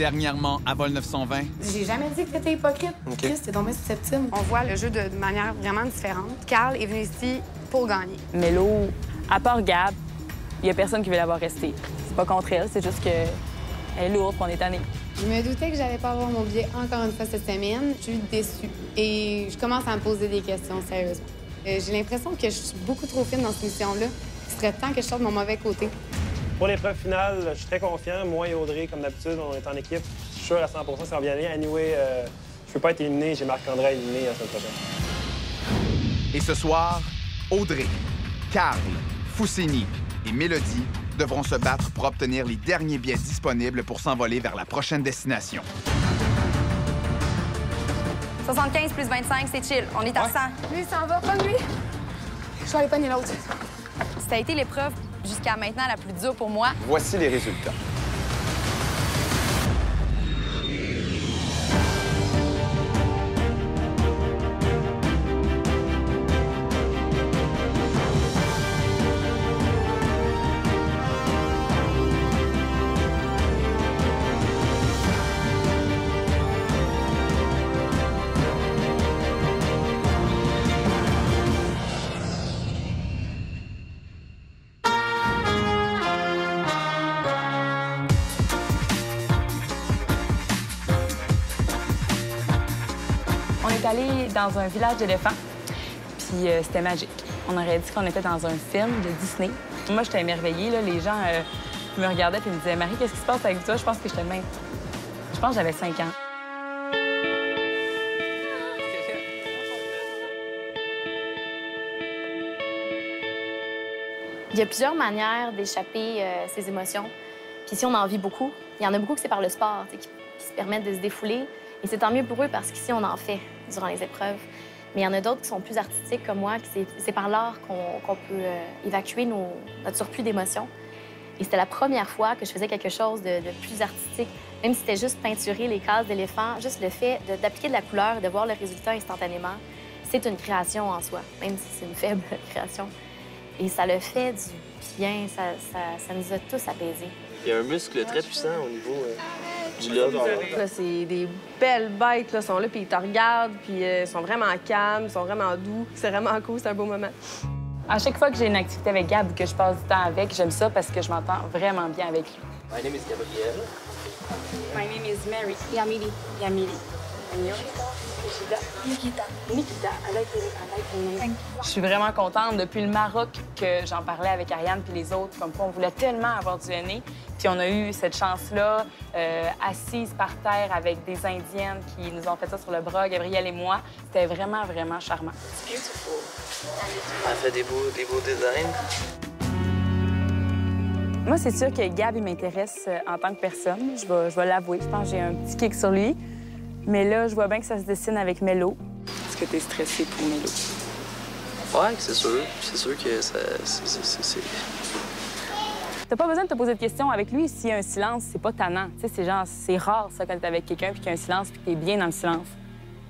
dernièrement à Vol 920. J'ai jamais dit que t'étais hypocrite. Chris, t'es tombé susceptible. On voit le jeu de manière vraiment différente. Carl est venu ici pour gagner. Mélo, à part Gab, il y a personne qui veut l'avoir restée. C'est pas contre elle, c'est juste qu'elle est lourde, qu'on est tanné. Je me doutais que j'allais pas avoir mon billet encore une fois cette semaine. Je suis déçue. Et je commence à me poser des questions, sérieusement. J'ai l'impression que je suis beaucoup trop fine dans cette mission-là. Il serait temps que je sorte de mon mauvais côté. Pour l'épreuve finale, je suis très confiant. Moi et Audrey, comme d'habitude, on est en équipe. Je suis sûr à 100 que ça va bien aller. Anyway, je peux pas être éliminé. J'ai Marc-André à éliminer la semaine prochaine. Et ce soir, Audrey, Carl, Fousseni et Mélodie devront se battre pour obtenir les derniers billets disponibles pour s'envoler vers la prochaine destination. 75 plus 25, c'est chill. On est à 100. Lui, il s'en va, pas lui. Je vais aller pogner l'autre. Ça a été l'épreuve jusqu'à maintenant la plus dure pour moi. Voici les résultats. On est allé dans un village d'éléphants, puis c'était magique. On aurait dit qu'on était dans un film de Disney. Moi, j'étais émerveillée, là. Les gens me regardaient et me disaient « Marie, qu'est-ce qui se passe avec toi? » Je pense que j'étais même... Je pense que j'avais 5 ans. Il y a plusieurs manières d'échapper ses émotions. Puis si on en vit beaucoup, il y en a beaucoup que c'est par le sport, qui se permettent de se défouler. Et c'est tant mieux pour eux parce qu'ici, on en fait durant les épreuves. Mais il y en a d'autres qui sont plus artistiques comme moi, qui c'est par l'art qu'on peut évacuer notre surplus d'émotions. Et c'était la première fois que je faisais quelque chose de plus artistique. Même si c'était juste peinturer les cases d'éléphants, juste le fait d'appliquer de la couleur et de voir le résultat instantanément, c'est une création en soi, même si c'est une faible création. Et ça le fait du bien, ça nous a tous apaisés. Il y a un muscle très puissant au niveau du lobe. C'est des belles bêtes, là, sont là, puis ils te regardent, puis ils sont vraiment calmes, ils sont vraiment doux. C'est vraiment cool, c'est un beau moment. À chaque fois que j'ai une activité avec Gab ou que je passe du temps avec, j'aime ça parce que je m'entends vraiment bien avec lui. My name is Gabrielle. My name is Mary. Yamili. Yamili. Nikita. Nikita. I like the name. Je suis vraiment contente. Depuis le Maroc que j'en parlais avec Ariane puis les autres, comme quoi on voulait tellement avoir du henné. Puis on a eu cette chance-là, assise par terre avec des Indiennes qui nous ont fait ça sur le bras, Gabrielle et moi. C'était vraiment, vraiment charmant. Elle fait des beaux designs. Moi, c'est sûr que Gab, il m'intéresse en tant que personne. Je vais l'avouer. Je pense que j'ai un petit kick sur lui. Mais là, je vois bien que ça se dessine avec Mélo. Est-ce que tu es stressée pour Mélo? Ouais, c'est sûr. C'est sûr que ça... c'est... T'as pas besoin de te poser de questions avec lui. S'il y a un silence, c'est pas tannant. Tu sais, c'est rare, ça, quand t'es avec quelqu'un puis qu'il y a un silence puis que t'es bien dans le silence.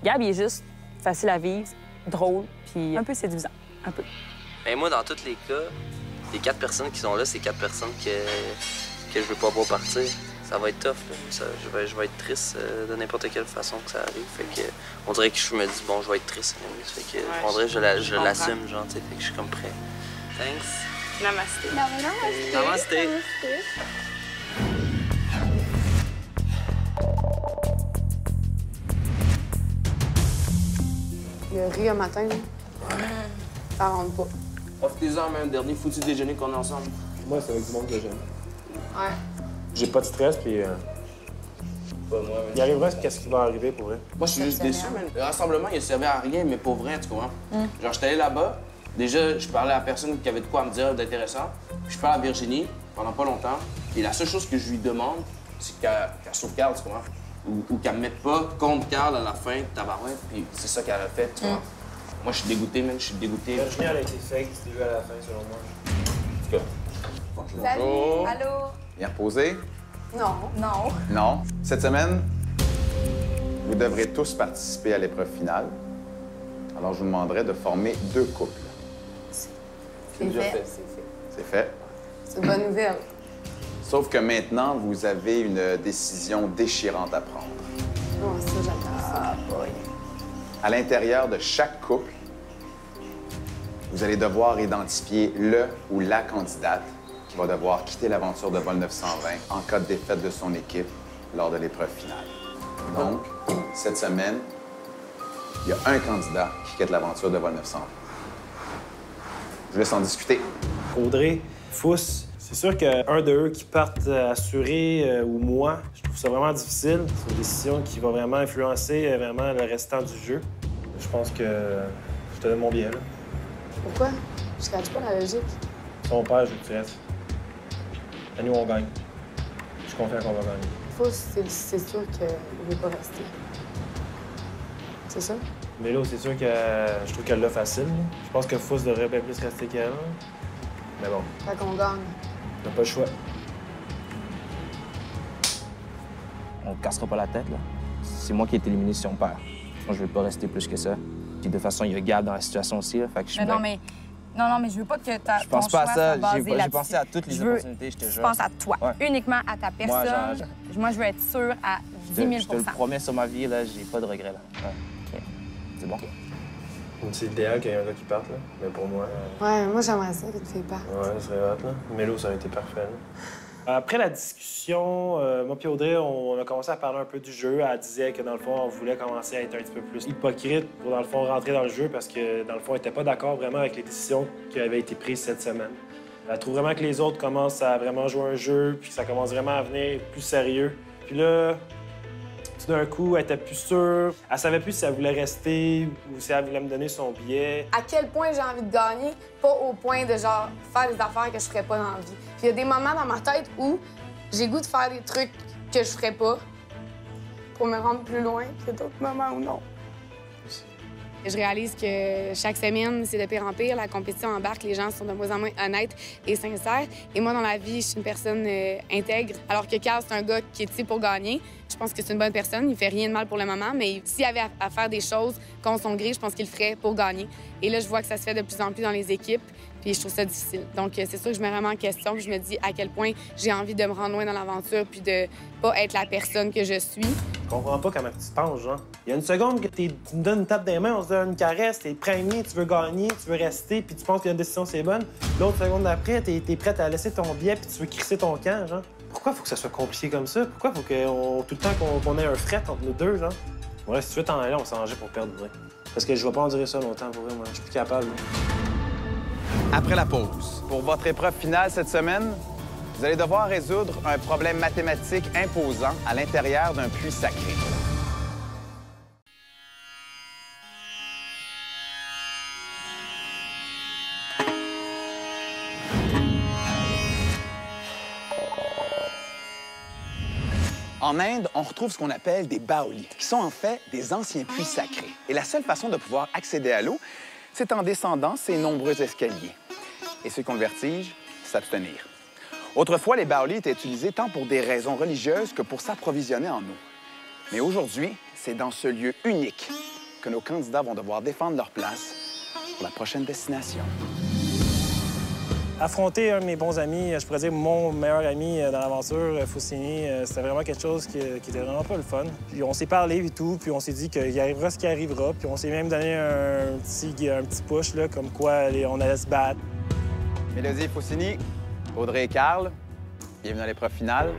Gab, il est juste facile à vivre, drôle, puis un peu séduisant. Un peu. Mais moi, dans tous les cas, les 4 personnes qui sont là, c'est 4 personnes que je veux pas voir partir. Ça va être tough, là. Je vais être triste de n'importe quelle façon que ça arrive. Fait que, on dirait que je me dis, bon, je vais être triste. Fait que, on dirait que je l'assume, genre, tu sais. Fait que je suis comme prêt. Thanks. Namasté. Namasté. Il a ri un matin, là. Ça rentre pas. Profitez-en, même, dernier foutu déjeuner qu'on a ensemble. Moi, c'est avec du monde que j'aime. Ouais. J'ai pas de stress, puis... Pas moi, mais... Il arrivera qu'est-ce qui va arriver pour vrai. Moi, je suis juste déçu, man. Le rassemblement, il a servi à rien, mais pour vrai, tu comprends? Genre, j'étais allé là-bas, déjà, je parlais à la personne qui avait de quoi à me dire d'intéressant. Puis je parle à Virginie pendant pas longtemps. Et la seule chose que je lui demande, c'est qu'elle sauve Carl, tu comprends? Ou qu'elle me mette pas contre Carl à la fin de tabarouette, puis c'est ça qu'elle a fait, tu vois. Moi, je suis dégoûté, man, je suis dégoûté. Virginie, elle a été fake, c'était vu à la fin, selon moi. En tout cas. Salut. Bonjour. Allô? Bien reposé? Non. Non. Non. Cette semaine, vous devrez tous participer à l'épreuve finale. Alors, je vous demanderai de former 2 couples. C'est fait. C'est fait. C'est une bonne nouvelle. Sauf que maintenant, vous avez une décision déchirante à prendre. Oh, ça, j'adore. Ah, boy. À l'intérieur de chaque couple, vous allez devoir identifier le ou la candidate qui va devoir quitter l'aventure de vol 920 en cas de défaite de son équipe lors de l'épreuve finale. Donc, cette semaine, il y a un candidat qui quitte l'aventure de vol 920. Je vous laisse en discuter. Audrey, Fousse, c'est sûr qu'un d'eux qui partent assuré ou moi, je trouve ça vraiment difficile. C'est une décision qui va vraiment influencer vraiment le restant du jeu. Je pense que je te donne mon billet, là. Pourquoi? Je ne pas la logique. Son père, je veux que tu restes. À nous, on gagne. Je suis confiant qu'on va gagner. Fousse, c'est sûr qu'il ne veut pas rester. C'est ça? Mais là, c'est sûr que je trouve qu'elle l'a facile. Là. Je pense que Fousse devrait bien plus rester qu'elle. Mais bon. Fait qu'on gagne. On n'a pas le choix. On ne cassera pas la tête, là. C'est moi qui ai été éliminé si on perd. Moi, je veux pas rester plus que ça. Puis de toute façon, il y a Gab dans la situation aussi, là. Fait que je suis Non, mais je veux pas que Je pense pas à ça. J'ai pensé à toutes les opportunités, je te jure. Je pense à toi, uniquement à ta personne. Moi, je veux être sûre à 10 000 Je te le promets sur ma vie, là, j'ai pas de regrets, là. Ouais. OK. C'est bon? C'est idéal qu'il y ait un gars qui parte, là. Mais pour moi... Ouais, moi, j'aimerais ça qu'une fille parte. Ouais, ça serait hot, là. Mélo, ça aurait été parfait, là. Après la discussion, moi et Audrey, on a commencé à parler un peu du jeu. Elle disait que, dans le fond, on voulait commencer à être un petit peu plus hypocrite pour, dans le fond, rentrer dans le jeu parce que, dans le fond, elle n'était pas d'accord vraiment avec les décisions qui avaient été prises cette semaine. Elle trouve vraiment que les autres commencent à vraiment jouer un jeu puis que ça commence vraiment à venir plus sérieux. Puis là, tout d'un coup, elle était plus sûre. Elle savait plus si elle voulait rester ou si elle voulait me donner son billet. À quel point j'ai envie de gagner, pas au point de, genre, faire des affaires que je ferais pas dans la vie. Puis il y a des moments dans ma tête où j'ai goût de faire des trucs que je ferais pas pour me rendre plus loin, puis il y a d'autres moments où non. Je réalise que chaque semaine, c'est de pire en pire. La compétition embarque, les gens sont de moins en moins honnêtes et sincères. Et moi, dans la vie, je suis une personne intègre. Alors que Carl, c'est un gars qui est ici pour gagner. Je pense que c'est une bonne personne. Il fait rien de mal pour le moment, mais s'il avait à faire des choses contre son gré, je pense qu'il le ferait pour gagner. Et là, je vois que ça se fait de plus en plus dans les équipes, puis je trouve ça difficile. Donc, c'est sûr que je me remets en question, puis je me dis à quel point j'ai envie de me rendre loin dans l'aventure, puis de pas être la personne que je suis. Je comprends pas comment tu penses, genre. Il y a une seconde que tu me donnes une tape des mains, on se donne une caresse, t'es premier, tu veux gagner, tu veux rester, puis tu penses que la décision, c'est bonne. L'autre seconde d'après, t'es prête à laisser ton billet, puis tu veux crisser ton camp, genre. Pourquoi faut que ça soit compliqué comme ça? Pourquoi faut que tout le temps qu'on ait un fret entre nous deux, genre? Ouais, si tu veux t'en aller, on s'arrangeait pour perdre, vrai. Parce que je vais pas endurer ça longtemps, pour vrai, moi. Je suis plus capable. Après la pause, pour votre épreuve finale cette semaine, vous allez devoir résoudre un problème mathématique imposant à l'intérieur d'un puits sacré. En Inde, on retrouve ce qu'on appelle des baolis, qui sont en fait des anciens puits sacrés. Et la seule façon de pouvoir accéder à l'eau, c'est en descendant ces nombreux escaliers. Et ceux qui ont le vertige, s'abstenir. Autrefois, les baolis étaient utilisés tant pour des raisons religieuses que pour s'approvisionner en eau. Mais aujourd'hui, c'est dans ce lieu unique que nos candidats vont devoir défendre leur place pour la prochaine destination. Affronter un de mes bons amis, je pourrais dire mon meilleur ami dans l'aventure, Foussini, c'était vraiment quelque chose qui était vraiment pas le fun. Puis on s'est parlé et tout, puis on s'est dit qu'il arrivera ce qui arrivera, puis on s'est même donné un petit push, là, comme quoi on allait se battre. Mélodie Foussini, Audrey et Carl, bienvenue à l'épreuve finale.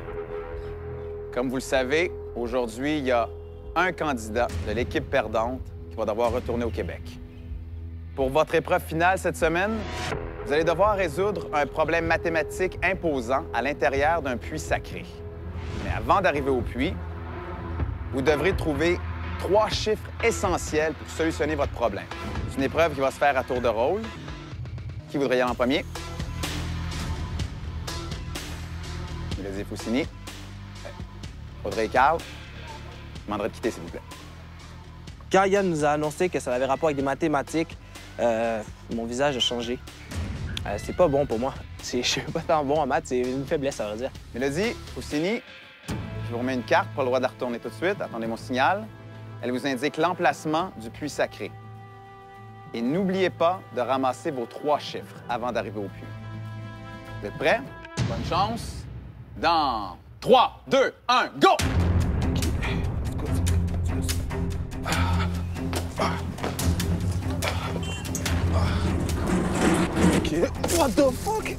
Comme vous le savez, aujourd'hui, il y a un candidat de l'équipe perdante qui va devoir retourner au Québec. Pour votre épreuve finale cette semaine, vous allez devoir résoudre un problème mathématique imposant à l'intérieur d'un puits sacré. Mais avant d'arriver au puits, vous devrez trouver 3 chiffres essentiels pour solutionner votre problème. C'est une épreuve qui va se faire à tour de rôle. Qui voudrait y aller en premier? Mélodie Foussini. Audrey et Carl. Je demanderai de quitter, s'il vous plaît. Quand Yann nous a annoncé que ça avait rapport avec des mathématiques, mon visage a changé. C'est pas bon pour moi. Je suis pas tant bon en maths, c'est une faiblesse, ça veut dire. Mélodie Foussini, je vous remets une carte, pas le droit de la retourner tout de suite. Attendez mon signal. Elle vous indique l'emplacement du puits sacré. Et n'oubliez pas de ramasser vos 3 chiffres avant d'arriver au puits. Vous êtes prêts? Bonne chance. Dans 3, 2, 1, go! OK. What the fuck?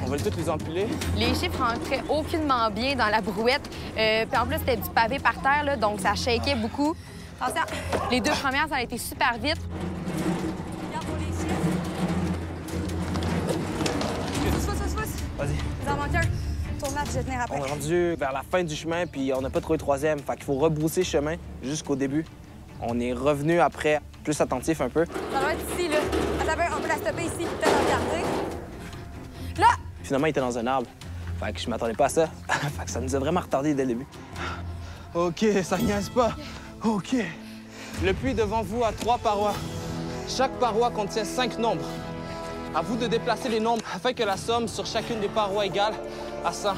On va tous les empiler. Les chiffres rentraient aucunement bien dans la brouette. Puis en plus, c'était du pavé par terre, là, donc ça shakeait beaucoup. Attention, les 2 premières, ça a été super vite. Regarde pour les chiffres. Vas-y. Il en manque un. Tournage, je vais tenir après. On est rendu vers la fin du chemin, puis on n'a pas trouvé le 3e. Fait qu'il faut rebrousser chemin jusqu'au début. On est revenu après, plus attentif un peu. Ça doit être ici, là. Attends, on peut la stopper ici, peut-être regarder. Là! Finalement, il était dans un arbre. Fait que je m'attendais pas à ça. Fait que ça nous a vraiment retardé dès le début. OK, ça niaise pas. OK. Le puits devant vous a 3 parois. Chaque paroi contient 5 nombres. À vous de déplacer les nombres afin que la somme sur chacune des parois égale à 100.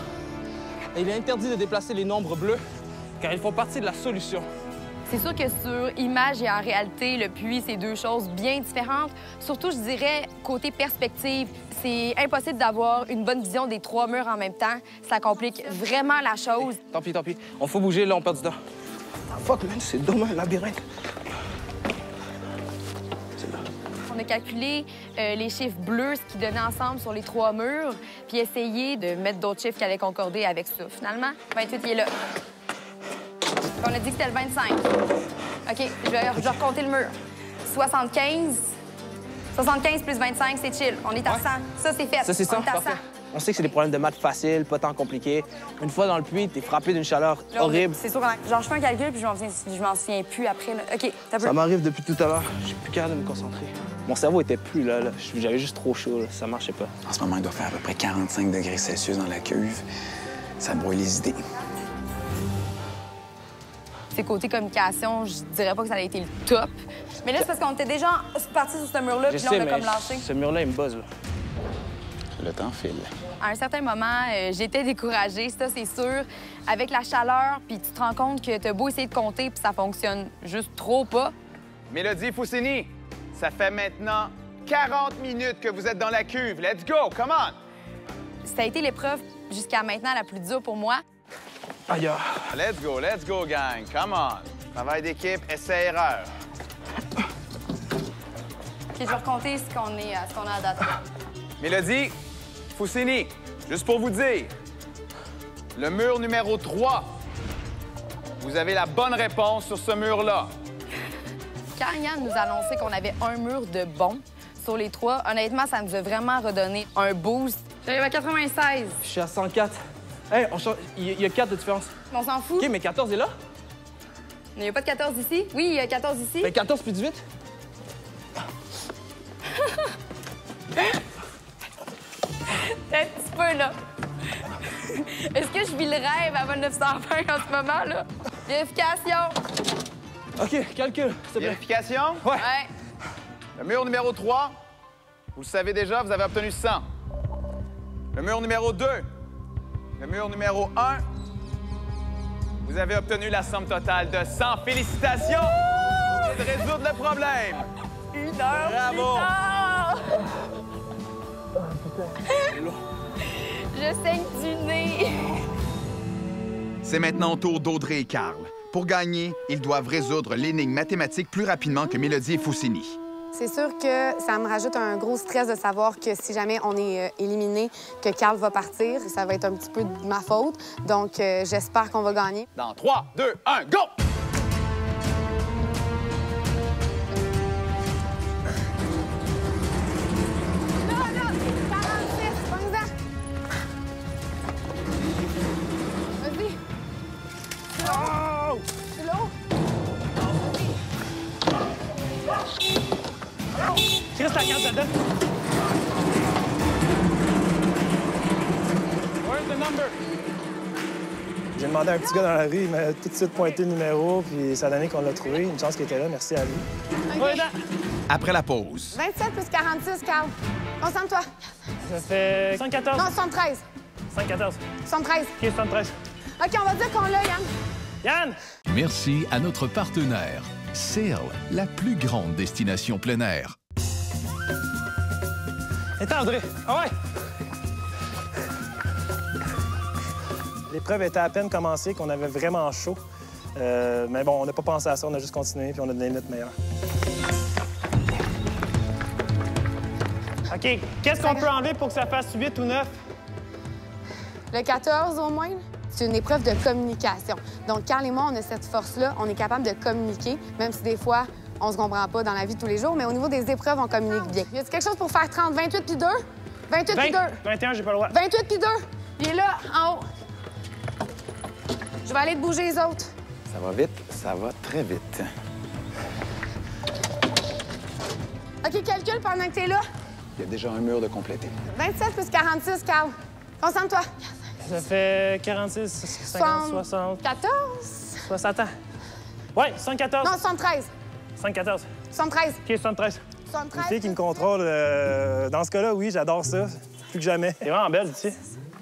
Et il est interdit de déplacer les nombres bleus, car ils font partie de la solution. C'est sûr que sur image et en réalité, le puits, c'est 2 choses bien différentes. Surtout, je dirais, côté perspective, c'est impossible d'avoir une bonne vision des 3 murs en même temps. Ça complique vraiment la chose. Tant pis, tant pis. On faut bouger, là, on perd du temps. Fuck, man, c'est dommage, un labyrinthe. On a calculé les chiffres bleus, ce qu'ils donnaient ensemble sur les 3 murs, puis essayé de mettre d'autres chiffres qui allaient concorder avec ça. Finalement, 28, il est là. On a dit que c'était le 25. OK, je vais recompter le mur. 75. 75 plus 25, c'est chill. On est à 100. Ça, c'est fait. Ça, c'est 100, on est à 100. parfait. On sait que c'est des problèmes de maths faciles, pas tant compliqués. Une fois dans le puits, t'es frappé d'une chaleur horrible. C'est sûr, genre, je fais un calcul, puis je m'en souviens plus après. Là. OK, t'as peu. Ça m'arrive depuis tout à l'heure. Je suis plus capable de me concentrer. Mon cerveau était plus là. J'avais juste trop chaud. Là. Ça marchait pas. En ce moment, il doit faire à peu près 45 degrés Celsius dans la cuve. Ça brouille les idées. C'est côté communication, je dirais pas que ça a été le top. Mais là, c'est parce qu'on était déjà partis sur ce mur-là, puis là, on a comme lâché. Ce mur-là, il me buzz, là. Le temps file. À un certain moment, j'étais découragée, ça, c'est sûr. Avec la chaleur, puis tu te rends compte que t'as beau essayer de compter, puis ça fonctionne juste trop pas. Mélodie Foussini, ça fait maintenant 40 minutes que vous êtes dans la cuve. Let's go, come on! Ça a été l'épreuve jusqu'à maintenant la plus dure pour moi. Aïe! Let's go, gang. Come on. Travail d'équipe, essai-erreur. OK, je vais recompter ce qu'on a à date. Mélodie Foussini, juste pour vous dire, le mur numéro 3, vous avez la bonne réponse sur ce mur-là. Quand Yann nous a annoncé qu'on avait un mur de bon sur les 3, honnêtement, ça nous a vraiment redonné un boost. J'arrive à 96. Je suis à 104. Hey, il y a 4 de différence. On s'en fout. OK, mais 14 est là? Il n'y a pas de 14 ici? Oui, il y a 14 ici. Mais 14 plus 18? Un petit peu, là. Est-ce que je vis le rêve avant 920 en ce moment, là? Vérification. OK, calcul. Vérification? Ouais. Le mur numéro 3, vous le savez déjà, vous avez obtenu 100. Le mur numéro 2, le mur numéro 1, vous avez obtenu la somme totale de 100. Félicitations! Vous venez de résoudre le problème. 1 heure Bravo! Je saigne du nez. C'est maintenant au tour d'Audrey et Carl. Pour gagner, ils doivent résoudre l'énigme mathématique plus rapidement que Mélodie et Foussini. C'est sûr que ça me rajoute un gros stress de savoir que si jamais on est éliminé, que Carl va partir. Ça va être un petit peu de ma faute. Donc, j'espère qu'on va gagner. Dans 3, 2, 1, go! C'est l'eau? Tu restes la carte là-dedans? Where's the number? J'ai demandé à un petit gars dans la rue, il m'a tout de suite pointé le numéro, puis ça a donné qu'on l'a trouvé. Une chance qu'il était là, merci à lui. Okay. Après la pause. 27 plus 46, Carl. Concentre-toi. Ça fait 114. Non, 73. 114. 73. OK, 73. OK, on va dire qu'on l'a, Yann. Yann! Merci à notre partenaire, Sail, la plus grande destination plein air. Attends, André. Ah ouais! L'épreuve était à peine commencée, qu'on avait vraiment chaud. Mais bon, on n'a pas pensé à ça, on a juste continué puis on a donné notre meilleur. OK, qu'est-ce qu'on peut enlever pour que ça fasse 8 ou 9? Le 14 au moins, c'est une épreuve de communication. Donc, Carl et moi, on a cette force-là, on est capable de communiquer, même si des fois, on se comprend pas dans la vie de tous les jours, mais au niveau des épreuves, on communique bien. Y a-t-il quelque chose pour faire 30, 28 puis 2? 28 puis 2. 21, j'ai pas le droit. 28 puis 2. Il est là, en haut. Je vais aller te bouger les autres. Ça va vite, ça va très vite. OK, calcule pendant que t'es là. Il y a déjà un mur de compléter. 27 plus 46, Carl. Concentre-toi. Ça fait 46, 50, 60... 14? 60 ans. Oui, 74. Non, 73. 74. 73. OK, 73. 73. Une fille qui me contrôle, dans ce cas-là, oui, j'adore ça. Plus que jamais. C'est vraiment belle, tu sais.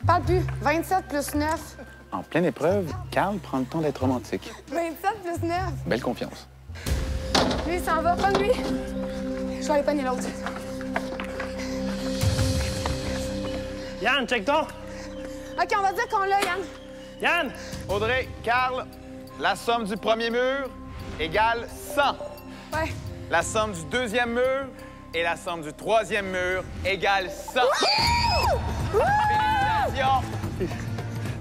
Parle plus. 27 plus 9. En pleine épreuve, Carl prend le temps d'être romantique. 27 plus 9. Belle confiance. Lui, il s'en va. Pogne lui. Je vais aller pogner l'autre. Yann, check toi. OK, on va dire qu'on l'a, Yann. Yann! Audrey, Carl, la somme du premier mur égale 100. Ouais. La somme du deuxième mur et la somme du troisième mur égale 100. Félicitations!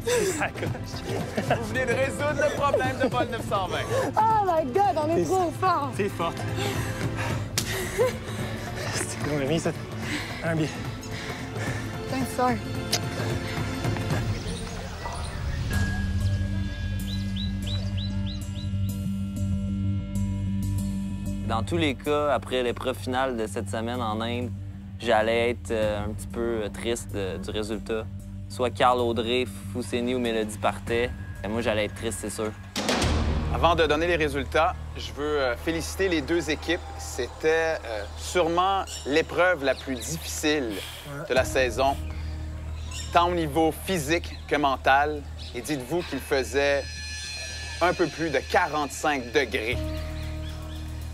Vous venez de résoudre le problème de vol 920. Oh my God, on est trop fort. C'est fort. C'est cool, on a mis ça. Un billet. Thanks, sir. Dans tous les cas, après l'épreuve finale de cette semaine en Inde, j'allais être un petit peu triste du résultat. Soit Carl, Audrey, Fousseni ou Mélodie partaient. Et moi, j'allais être triste, c'est sûr. Avant de donner les résultats, je veux féliciter les deux équipes. C'était sûrement l'épreuve la plus difficile de la saison, tant au niveau physique que mental. Et dites-vous qu'il faisait un peu plus de 45 degrés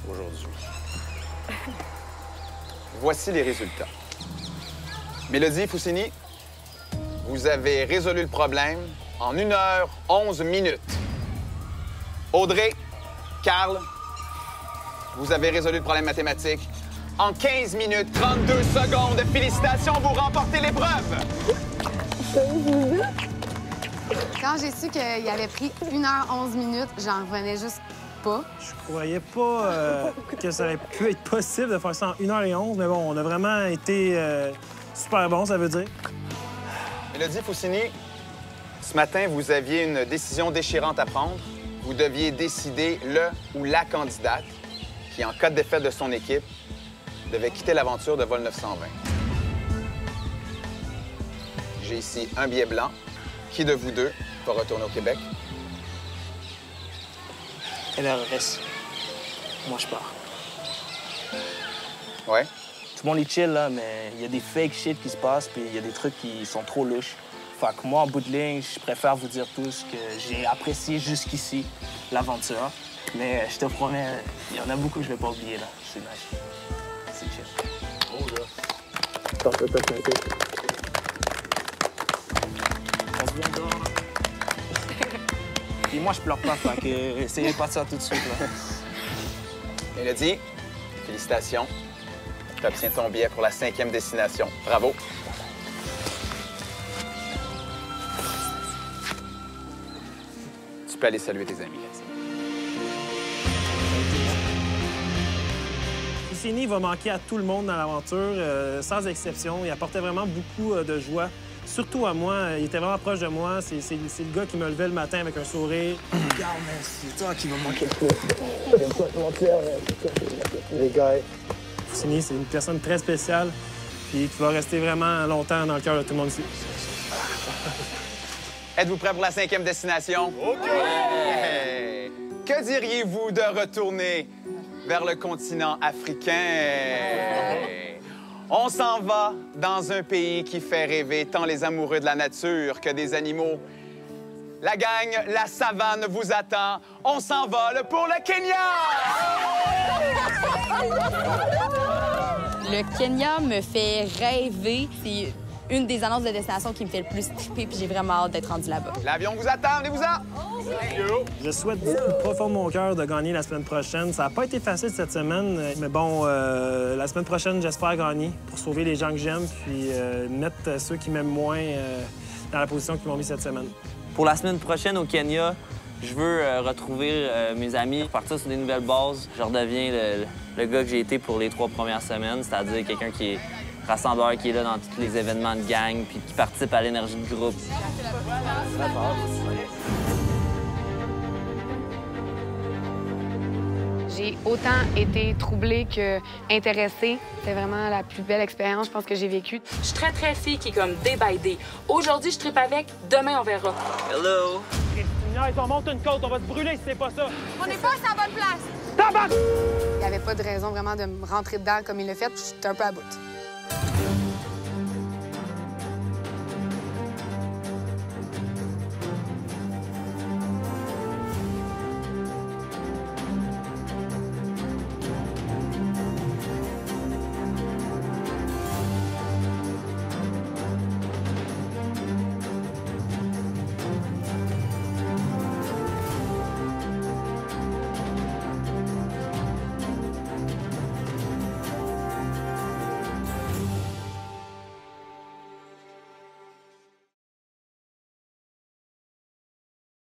aujourd'hui. Voici les résultats. Mélodie, Fousseni, vous avez résolu le problème en 1 heure 11 minutes. Audrey, Carl, vous avez résolu le problème mathématique en 15 minutes 32 secondes. Félicitations, vous remportez l'épreuve! Quand j'ai su qu'il avait pris 1 heure 11 minutes, j'en revenais juste pas. Je croyais pas que ça aurait pu être possible de faire ça en 1h11, mais bon, on a vraiment été super bon, ça veut dire. Mélodie, Fousseni, ce matin, vous aviez une décision déchirante à prendre. Vous deviez décider le ou la candidate qui, en cas de défaite de son équipe, devait quitter l'aventure de vol 920. J'ai ici un billet blanc. Qui de vous deux va retourner au Québec? Et le reste, moi, je pars. Ouais? Tout le monde est chill, là, mais il y a des fake shit qui se passent, puis il y a des trucs qui sont trop louches. Fait que moi, en bout de ligne, je préfère vous dire tous que j'ai apprécié jusqu'ici l'aventure. Mais je te promets, il y en a beaucoup que je vais pas oublier, là. C'est nice. C'est chill. Oh, là. Attends, on se vient dehors, là. Puis moi, je pleure pas, fait que essayez pas de ça tout de suite, là. Mélodie, félicitations. Tu obtiens ton billet pour la 5e destination. Bravo. Tu peux aller saluer tes amis. Fousseni va manquer à tout le monde dans l'aventure, sans exception. Il apportait vraiment beaucoup de joie, surtout à moi. Il était vraiment proche de moi. C'est le gars qui me levait le matin avec un sourire. Regarde, c'est toi qui va manquer le coup. J'aime pas te mentir, les gars. Fousseni, c'est une personne très spéciale, puis qui va rester vraiment longtemps dans le cœur de tout le monde ici. Êtes-vous prêts pour la 5e destination? OK! Ouais. Que diriez-vous de retourner vers le continent africain? Ouais. On s'en va dans un pays qui fait rêver tant les amoureux de la nature que des animaux. La gang, la savane vous attend. On s'envole pour le Kenya! Le Kenya me fait rêver. C'est une des annonces de destination qui me fait le plus triper, puis j'ai vraiment hâte d'être rendue là-bas. L'avion vous attend, venez-vous-en! Je souhaite du plus profond de mon cœur de gagner la semaine prochaine. Ça n'a pas été facile cette semaine, mais bon, la semaine prochaine, j'espère gagner pour sauver les gens que j'aime, puis mettre ceux qui m'aiment moins dans la position qu'ils m'ont mis cette semaine. Pour la semaine prochaine au Kenya, je veux retrouver mes amis, partir sur des nouvelles bases. Je redeviens le gars que j'ai été pour les 3 premières semaines, c'est-à-dire quelqu'un qui est rassembleur, qui est là dans tous les événements de gang, puis qui participe à l'énergie de groupe. J'ai autant été troublée que intéressée. C'était vraiment la plus belle expérience, je pense, que j'ai vécue. Je suis très, très fille qui est comme day by day. Aujourd'hui, je trippe avec, demain, on verra. Hello! On monte une côte, on va te brûler si c'est pas ça. On n'est pas à la bonne place. Il n'y avait pas de raison vraiment de me rentrer dedans comme il l'a fait, puis j'étais un peu à bout.